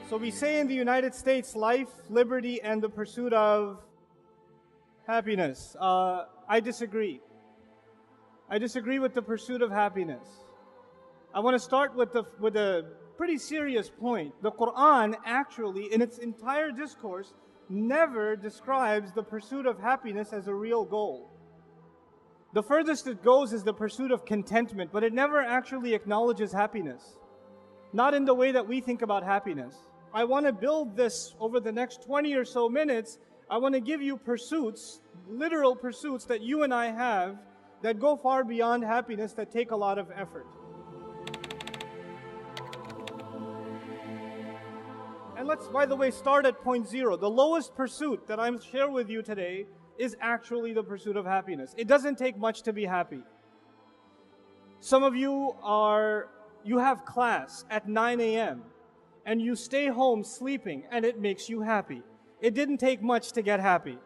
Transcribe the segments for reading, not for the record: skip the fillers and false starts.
So we say in the United States, life, liberty, and the pursuit of happiness. I disagree. I disagree with the pursuit of happiness. I want to start with a pretty serious point. The Quran actually, in its entire discourse, never describes the pursuit of happiness as a real goal. The furthest it goes is the pursuit of contentment, but it never actually acknowledges happiness. Not in the way that we think about happiness. I want to build this over the next 20 or so minutes. I want to give you pursuits, literal pursuits that you and I have that go far beyond happiness, that take a lot of effort. And let's, by the way, start at point zero. The lowest pursuit that I'm sharing with you today is actually the pursuit of happiness. It doesn't take much to be happy. Some of you have class at 9 a.m. and you stay home sleeping and it makes you happy. It didn't take much to get happy.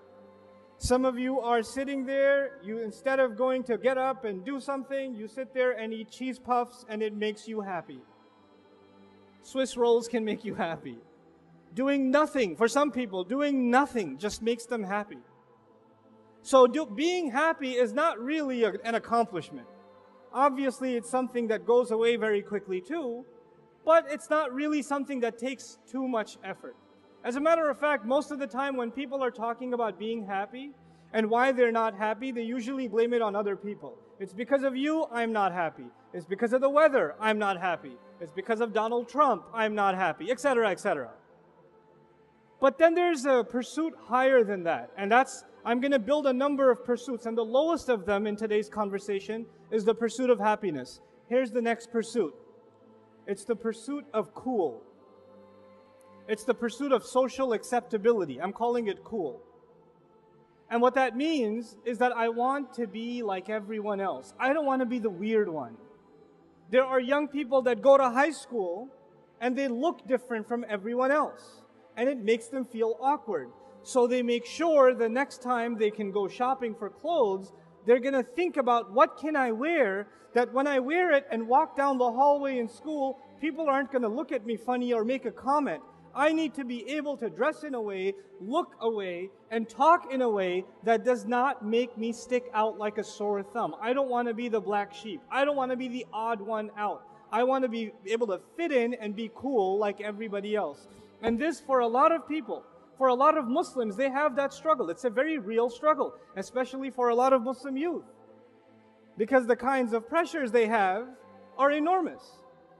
Some of you are sitting there, instead of going to get up and do something, you sit there and eat cheese puffs and it makes you happy. Swiss rolls can make you happy. Doing nothing, for some people, doing nothing just makes them happy. So being happy is not really an accomplishment. Obviously, it's something that goes away very quickly too, but it's not really something that takes too much effort. As a matter of fact, most of the time when people are talking about being happy and why they're not happy, they usually blame it on other people. It's because of you, I'm not happy. It's because of the weather, I'm not happy. It's because of Donald Trump, I'm not happy, etc., etc. But then there's a pursuit higher than that, and I'm going to build a number of pursuits, and the lowest of them in today's conversation is the pursuit of happiness. Here's the next pursuit. It's the pursuit of cool. It's the pursuit of social acceptability. I'm calling it cool. And what that means is that I want to be like everyone else. I don't want to be the weird one. There are young people that go to high school and they look different from everyone else, and it makes them feel awkward. So they make sure the next time they can go shopping for clothes, they're going to think about, what can I wear that when I wear it and walk down the hallway in school, people aren't going to look at me funny or make a comment. I need to be able to dress in a way, look a way, and talk in a way that does not make me stick out like a sore thumb. I don't want to be the black sheep. I don't want to be the odd one out. I want to be able to fit in and be cool like everybody else. And this, for a lot of people, for a lot of Muslims, they have that struggle. It's a very real struggle, especially for a lot of Muslim youth, because the kinds of pressures they have are enormous.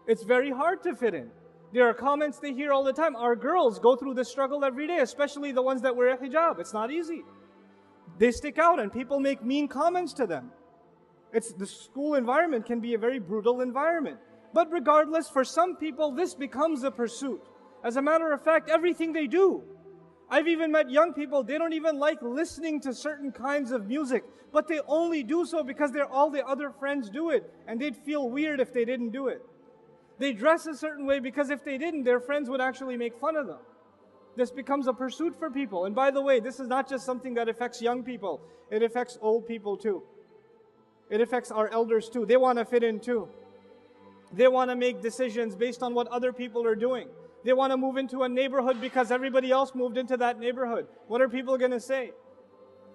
It's very hard to fit in. There are comments they hear all the time. Our girls go through this struggle every day, especially the ones that wear a hijab. It's not easy. They stick out and people make mean comments to them. The school environment can be a very brutal environment. But regardless, for some people, this becomes a pursuit. As a matter of fact, everything they do. I've even met young people, they don't even like listening to certain kinds of music, but they only do so because all the other friends do it, and they'd feel weird if they didn't do it. They dress a certain way because if they didn't, their friends would actually make fun of them. This becomes a pursuit for people. And by the way, this is not just something that affects young people. It affects old people too. It affects our elders too. They want to fit in too. They want to make decisions based on what other people are doing. They want to move into a neighborhood because everybody else moved into that neighborhood. What are people going to say?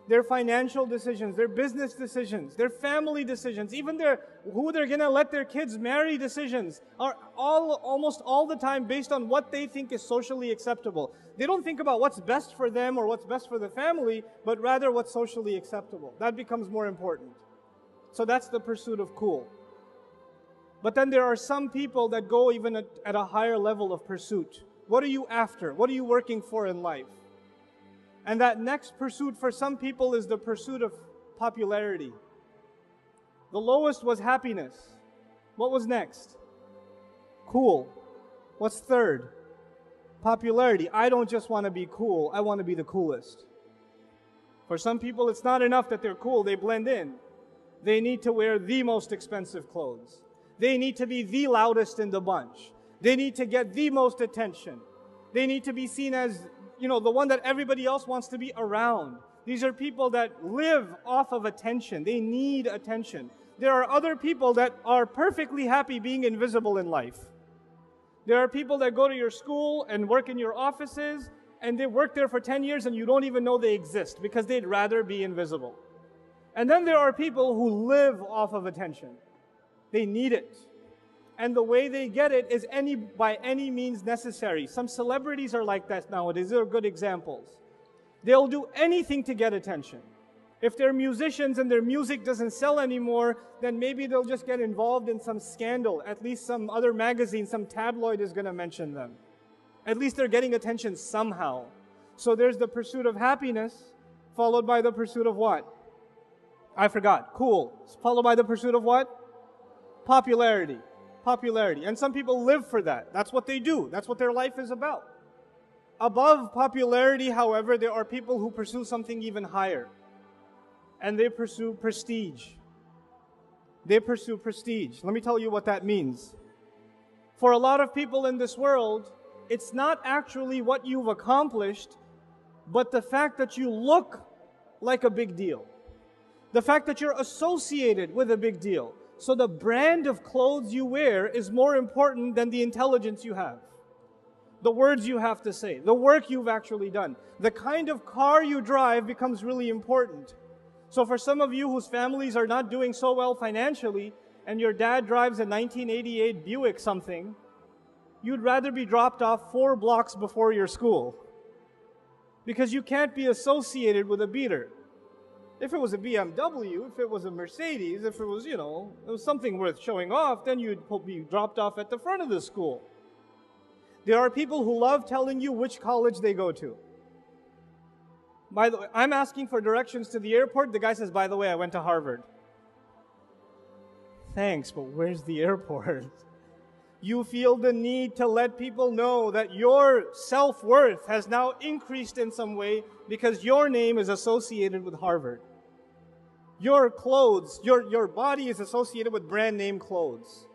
Their financial decisions, their business decisions, their family decisions, even who they're going to let their kids marry decisions are almost all the time based on what they think is socially acceptable. They don't think about what's best for them or what's best for the family, but rather what's socially acceptable. That becomes more important. So that's the pursuit of cool. But then there are some people that go even at a higher level of pursuit. What are you after? What are you working for in life? And that next pursuit for some people is the pursuit of popularity. The lowest was happiness. What was next? Cool. What's third? Popularity. I don't just want to be cool, I want to be the coolest. For some people, it's not enough that they're cool, they blend in. They need to wear the most expensive clothes. They need to be the loudest in the bunch. They need to get the most attention. They need to be seen as, the one that everybody else wants to be around. These are people that live off of attention. They need attention. There are other people that are perfectly happy being invisible in life. There are people that go to your school and work in your offices, and they work there for 10 years and you don't even know they exist because they'd rather be invisible. And then there are people who live off of attention. They need it. And the way they get it is by any means necessary. Some celebrities are like that nowadays. They're good examples. They'll do anything to get attention. If they're musicians and their music doesn't sell anymore, then maybe they'll just get involved in some scandal. At least some other magazine, some tabloid is going to mention them. At least they're getting attention somehow. So there's the pursuit of happiness, followed by the pursuit of what? I forgot. Cool. Followed by the pursuit of what? Popularity. Popularity. And some people live for that. That's what they do. That's what their life is about. Above popularity, however, there are people who pursue something even higher. And they pursue prestige. They pursue prestige. Let me tell you what that means. For a lot of people in this world, it's not actually what you've accomplished, but the fact that you look like a big deal. The fact that you're associated with a big deal. So the brand of clothes you wear is more important than the intelligence you have. The words you have to say, the work you've actually done. The kind of car you drive becomes really important. So for some of you whose families are not doing so well financially, and your dad drives a 1988 Buick something, you'd rather be dropped off 4 blocks before your school. Because you can't be associated with a beater. If it was a BMW, if it was a Mercedes, if it was, it was something worth showing off, then you'd be dropped off at the front of the school. There are people who love telling you which college they go to. By the way, I'm asking for directions to the airport. The guy says, by the way, I went to Harvard. Thanks, but where's the airport? You feel the need to let people know that your self-worth has now increased in some way because your name is associated with Harvard. Your clothes, your body is associated with brand name clothes.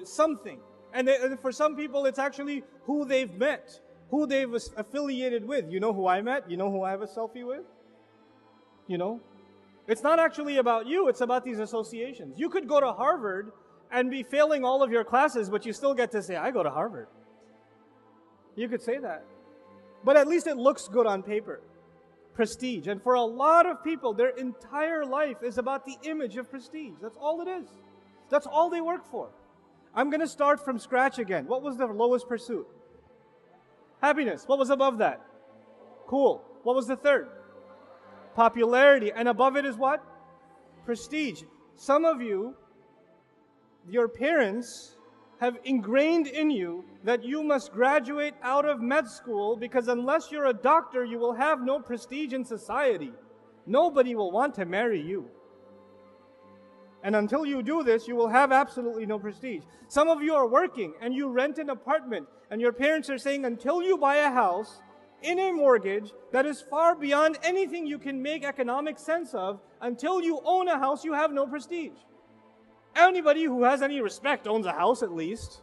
Something. And for some people, it's actually who they've met, who they've affiliated with. You know who I met? You know who I have a selfie with? It's not actually about you, it's about these associations. You could go to Harvard and be failing all of your classes, but you still get to say, I go to Harvard. You could say that. But at least it looks good on paper. Prestige. And for a lot of people, their entire life is about the image of prestige. That's all it is. That's all they work for. I'm going to start from scratch again. What was the lowest pursuit? Happiness. What was above that? Cool. What was the third? Popularity. And above it is what? Prestige. Some of you, your parents have ingrained in you that you must graduate out of med school because unless you're a doctor, you will have no prestige in society. Nobody will want to marry you. And until you do this, you will have absolutely no prestige. Some of you are working and you rent an apartment and your parents are saying until you buy a house in a mortgage that is far beyond anything you can make economic sense of, until you own a house, you have no prestige. Anybody who has any respect owns a house at least.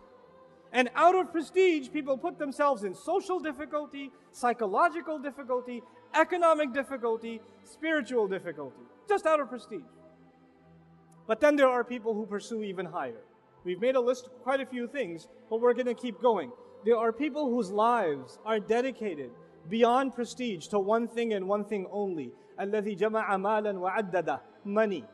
And out of prestige, people put themselves in social difficulty, psychological difficulty, economic difficulty, spiritual difficulty. Just out of prestige. But then there are people who pursue even higher. We've made a list of quite a few things, but we're going to keep going. There are people whose lives are dedicated beyond prestige to one thing and one thing only. الَّذِي جَمَعَ مَالًا وَعَدَّدَ. Money.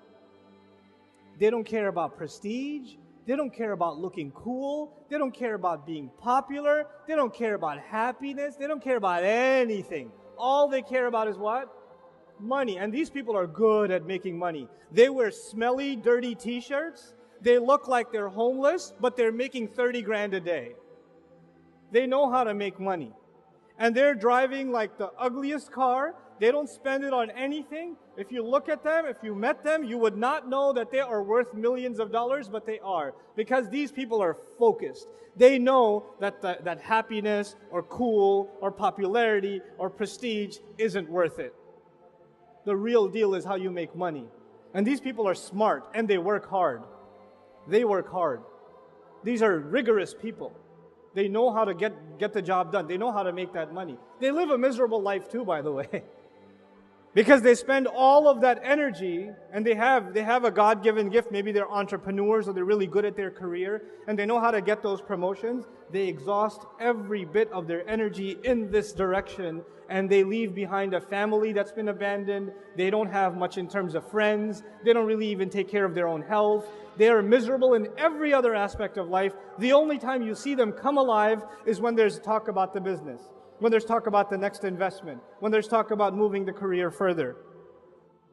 They don't care about prestige. They don't care about looking cool. They don't care about being popular. They don't care about happiness. They don't care about anything. All they care about is what? Money. And these people are good at making money. They wear smelly, dirty t-shirts. They look like they're homeless, but they're making 30 grand a day. They know how to make money. And they're driving like the ugliest car. They don't spend it on anything. If you look at them, if you met them, you would not know that they are worth millions of dollars, but they are. Because these people are focused. They know that that happiness or cool or popularity or prestige isn't worth it. The real deal is how you make money. And these people are smart and they work hard. They work hard. These are rigorous people. They know how to get the job done. They know how to make that money. They live a miserable life too, by the way. Because they spend all of that energy, and they have a God-given gift. Maybe they're entrepreneurs or they're really good at their career and they know how to get those promotions. They exhaust every bit of their energy in this direction, and they leave behind a family that's been abandoned. They don't have much in terms of friends. They don't really even take care of their own health. They are miserable in every other aspect of life. The only time you see them come alive is when there's talk about the business, when there's talk about the next investment, when there's talk about moving the career further.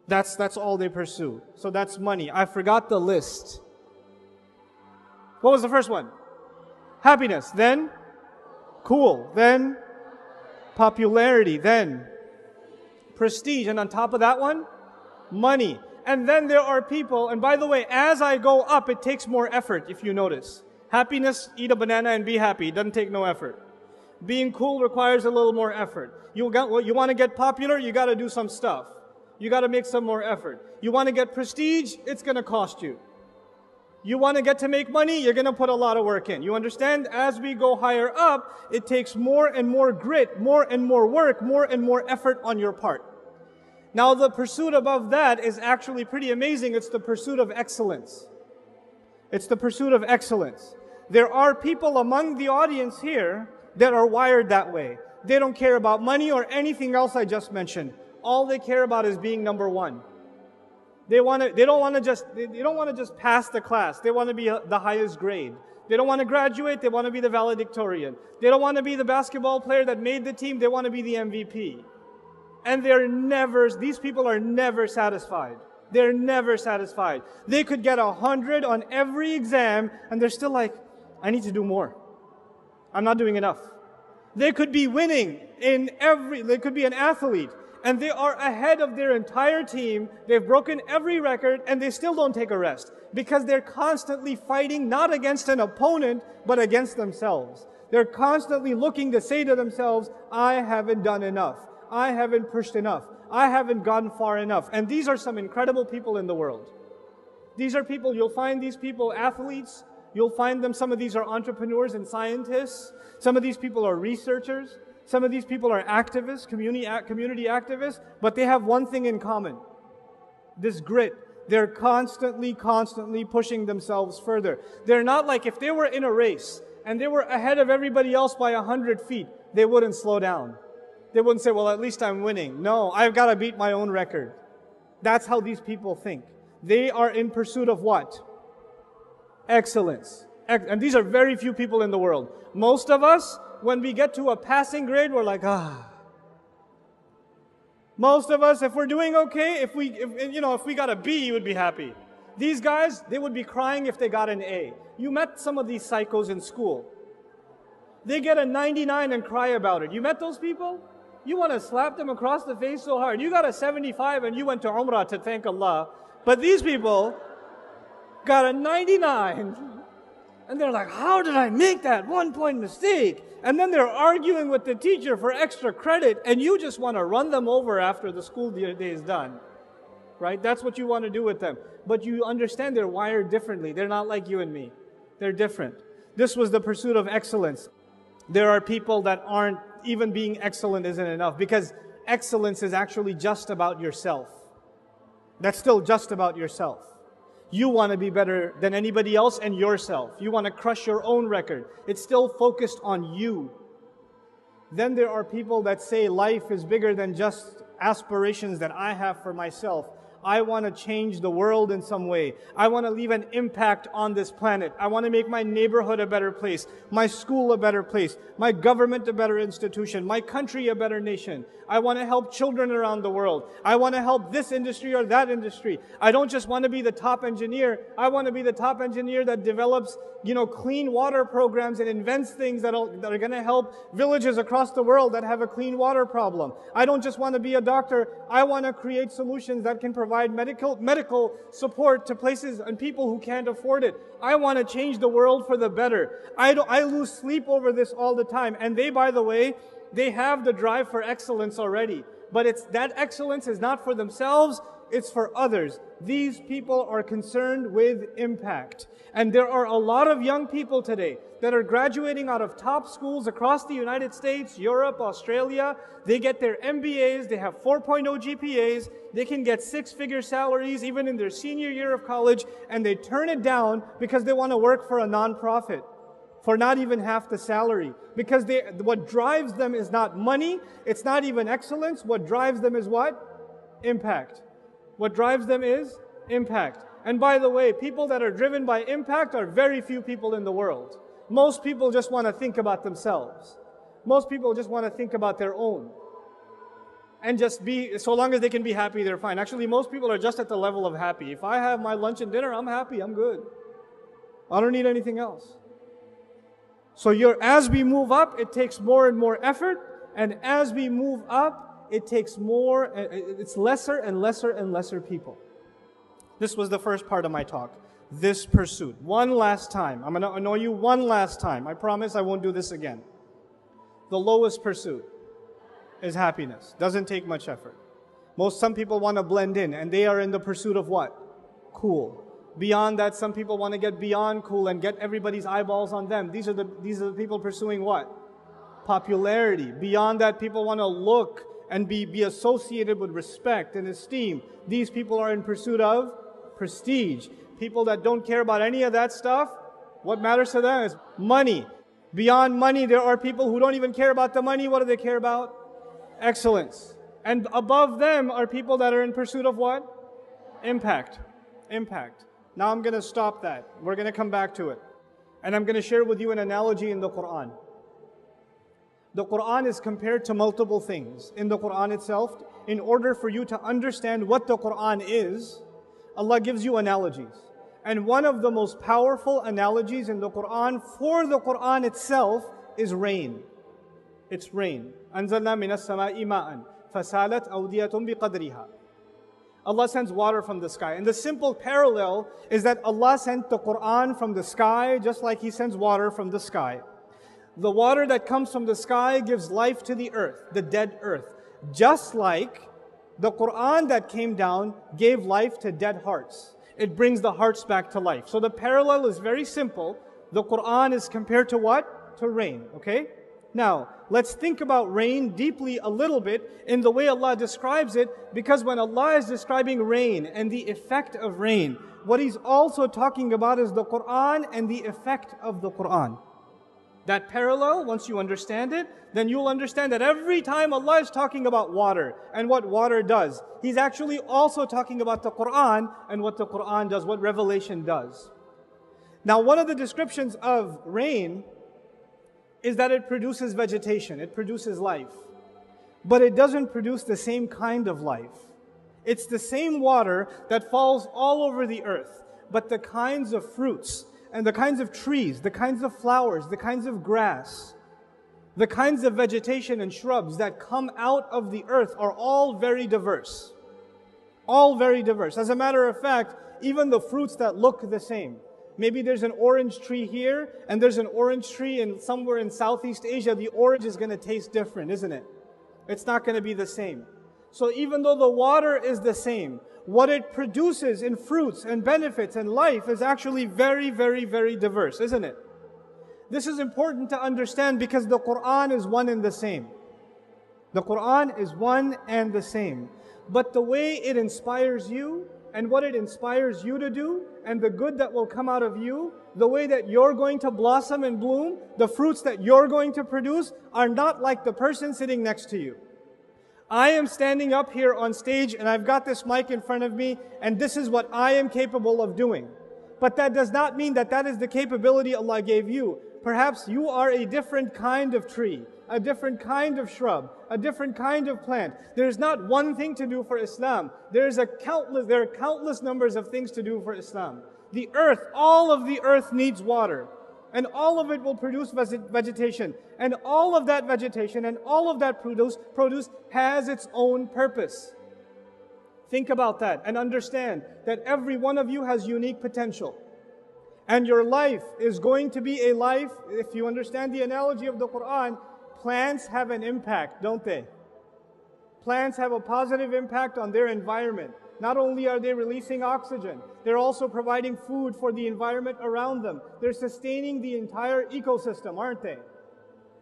That's all they pursue. So that's money. I forgot the list. What was the first one? Happiness. Then cool. Then popularity. Then prestige. And on top of that one, money. And then there are people, and by the way, as I go up, it takes more effort, if you notice. Happiness, eat a banana and be happy. It doesn't take no effort. Being cool requires a little more effort. You want to get popular, you got to do some stuff. You got to make some more effort. You want to get prestige, it's going to cost you. You want to get to make money, you're going to put a lot of work in. You understand? As we go higher up, it takes more and more grit, more and more work, more and more effort on your part. Now the pursuit above that is actually pretty amazing. It's the pursuit of excellence. It's the pursuit of excellence. There are people among the audience here that are wired that way. They don't care about money or anything else I just mentioned. All they care about is being number one. They don't want to just pass the class. They want to be the highest grade. They don't want to graduate. They want to be the valedictorian. They don't want to be the basketball player that made the team. They want to be the MVP. And these people are never satisfied. They're never satisfied. They could get 100 on every exam and they're still like, I need to do more. I'm not doing enough. They could be winning they could be an athlete and they are ahead of their entire team. They've broken every record and they still don't take a rest because they're constantly fighting not against an opponent, but against themselves. They're constantly looking to say to themselves, I haven't done enough. I haven't pushed enough. I haven't gone far enough. And these are some incredible people in the world. These are people, you'll find these people athletes. You'll find them, some of these are entrepreneurs and scientists. Some of these people are researchers. Some of these people are activists, community activists. But they have one thing in common. This grit. They're constantly pushing themselves further. They're not like if they were in a race and they were ahead of everybody else by 100 feet, they wouldn't slow down. They wouldn't say, well, at least I'm winning. No, I've got to beat my own record. That's how these people think. They are in pursuit of what? Excellence. And these are very few people in the world. Most of us, when we get to a passing grade, we're like, Most of us, if we're doing okay, if we got a B, you would be happy. These guys, they would be crying if they got an A. You met some of these psychos in school. They get a 99 and cry about it. You met those people? You want to slap them across the face so hard. You got a 75 and you went to Umrah to thank Allah. But these people got a 99. And they're like, how did I make that 1 point mistake? And then they're arguing with the teacher for extra credit. And you just want to run them over after the school day is done. Right? That's what you want to do with them. But you understand they're wired differently. They're not like you and me. They're different. This was the pursuit of excellence. There are people that aren't, even being excellent isn't enough, because excellence is actually just about yourself. That's still just about yourself. You want to be better than anybody else and yourself. You want to crush your own record. It's still focused on you. Then there are people that say life is bigger than just aspirations that I have for myself. I want to change the world in some way. I want to leave an impact on this planet. I want to make my neighborhood a better place, my school a better place, my government a better institution, my country a better nation. I want to help children around the world. I want to help this industry or that industry. I don't just want to be the top engineer. I want to be the top engineer that develops, clean water programs and invents things that are going to help villages across the world that have a clean water problem. I don't just want to be a doctor. I want to create solutions that can provide medical support to places and people who can't afford it. I want to change the world for the better. I lose sleep over this all the time. And they, by the way, they have the drive for excellence already. But that excellence is not for themselves. it's for others. These people are concerned with impact. And there are a lot of young people today that are graduating out of top schools across the United States, Europe, Australia. They get their MBAs, they have 4.0 GPAs, they can get six-figure salaries even in their senior year of college, and they turn it down because they want to work for a nonprofit for not even half the salary. Because what drives them is not money, it's not even excellence. What drives them is what? Impact. What drives them is impact. And by the way, people that are driven by impact are very few people in the world. Most people just want to think about themselves. Most people just want to think about their own. And just be, so long as they can be happy, they're fine. Actually, most people are just at the level of happy. If I have my lunch and dinner, I'm happy, I'm good. I don't need anything else. So as we move up, it takes more and more effort. And as we move up, it takes more, it's lesser and lesser and lesser people. This was the first part of my talk. This pursuit. One last time. I'm going to annoy you one last time. I promise I won't do this again. The lowest pursuit is happiness. Doesn't take much effort. Some people want to blend in, and they are in the pursuit of what? Cool. Beyond that, some people want to get beyond cool and get everybody's eyeballs on them. These are the people pursuing what? Popularity. Beyond that, people want to look and be associated with respect and esteem. These people are in pursuit of prestige. People that don't care about any of that stuff, what matters to them is money. Beyond money, there are people who don't even care about the money. What do they care about? Excellence. And above them are people that are in pursuit of what? Impact. Impact. Now I'm going to stop that. We're going to come back to it. And I'm going to share with you an analogy in the Quran. The Quran is compared to multiple things. In the Quran itself, in order for you to understand what the Quran is, Allah gives you analogies. And one of the most powerful analogies in the Quran for the Quran itself is rain. It's rain. أَنزَلْنَا مِنَ السَّمَاءِ مَاءً فَسَالَتْ أَوْدِيَةٌ بِقَدْرِهَا. Allah sends water from the sky. And the simple parallel is that Allah sent the Quran from the sky just like He sends water from the sky. The water that comes from the sky gives life to the earth, the dead earth. Just like the Quran that came down gave life to dead hearts. It brings the hearts back to life. So the parallel is very simple. The Quran is compared to what? To rain, okay? Now, let's think about rain deeply a little bit in the way Allah describes it, because when Allah is describing rain and the effect of rain, what He's also talking about is the Quran and the effect of the Quran. That parallel, once you understand it, then you'll understand that every time Allah is talking about water and what water does, He's actually also talking about the Quran and what the Quran does, what revelation does. Now, one of the descriptions of rain is that it produces vegetation, it produces life. But it doesn't produce the same kind of life. It's the same water that falls all over the earth, but the kinds of fruits and the kinds of trees, the kinds of flowers, the kinds of grass, the kinds of vegetation and shrubs that come out of the earth are all very diverse. All very diverse. As a matter of fact, even the fruits that look the same. Maybe there's an orange tree here, and there's an orange tree somewhere in Southeast Asia. The orange is going to taste different, isn't it? It's not going to be the same. So even though the water is the same, what it produces in fruits and benefits and life is actually very, very, very diverse, isn't it? This is important to understand because the Quran is one and the same. The Quran is one and the same. But the way it inspires you and what it inspires you to do and the good that will come out of you, the way that you're going to blossom and bloom, the fruits that you're going to produce are not like the person sitting next to you. I am standing up here on stage and I've got this mic in front of me and this is what I am capable of doing. But that does not mean that that is the capability Allah gave you. Perhaps you are a different kind of tree, a different kind of shrub, a different kind of plant. There's not one thing to do for Islam. There are countless numbers of things to do for Islam. The earth, all of the earth needs water. And all of it will produce vegetation. And all of that vegetation and all of that produce has its own purpose. Think about that and understand that every one of you has unique potential. And your life is going to be a life, if you understand the analogy of the Quran, plants have an impact, don't they? Plants have a positive impact on their environment. Not only are they releasing oxygen, they're also providing food for the environment around them. They're sustaining the entire ecosystem, aren't they?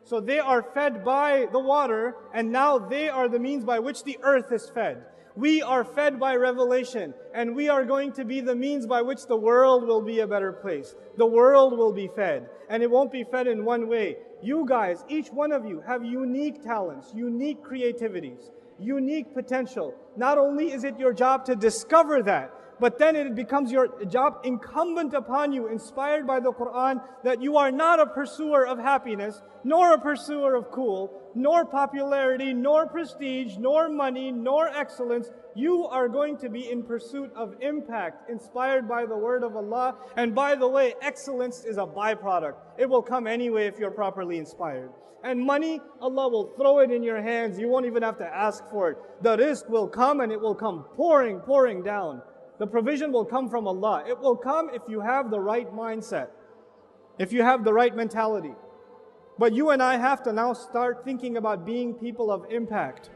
So they are fed by the water, and now they are the means by which the earth is fed. We are fed by revelation, and we are going to be the means by which the world will be a better place. The world will be fed, and it won't be fed in one way. You guys, each one of you, have unique talents, unique creativities, unique potential. Not only is it your job to discover that, but then it becomes your job incumbent upon you, inspired by the Quran, that you are not a pursuer of happiness, nor a pursuer of cool, nor popularity, nor prestige, nor money, nor excellence. You are going to be in pursuit of impact, inspired by the word of Allah. And by the way, excellence is a byproduct. It will come anyway if you're properly inspired. And money, Allah will throw it in your hands. You won't even have to ask for it. The rizq will come, and it will come pouring down. The provision will come from Allah. It will come if you have the right mindset, if you have the right mentality. But you and I have to now start thinking about being people of impact.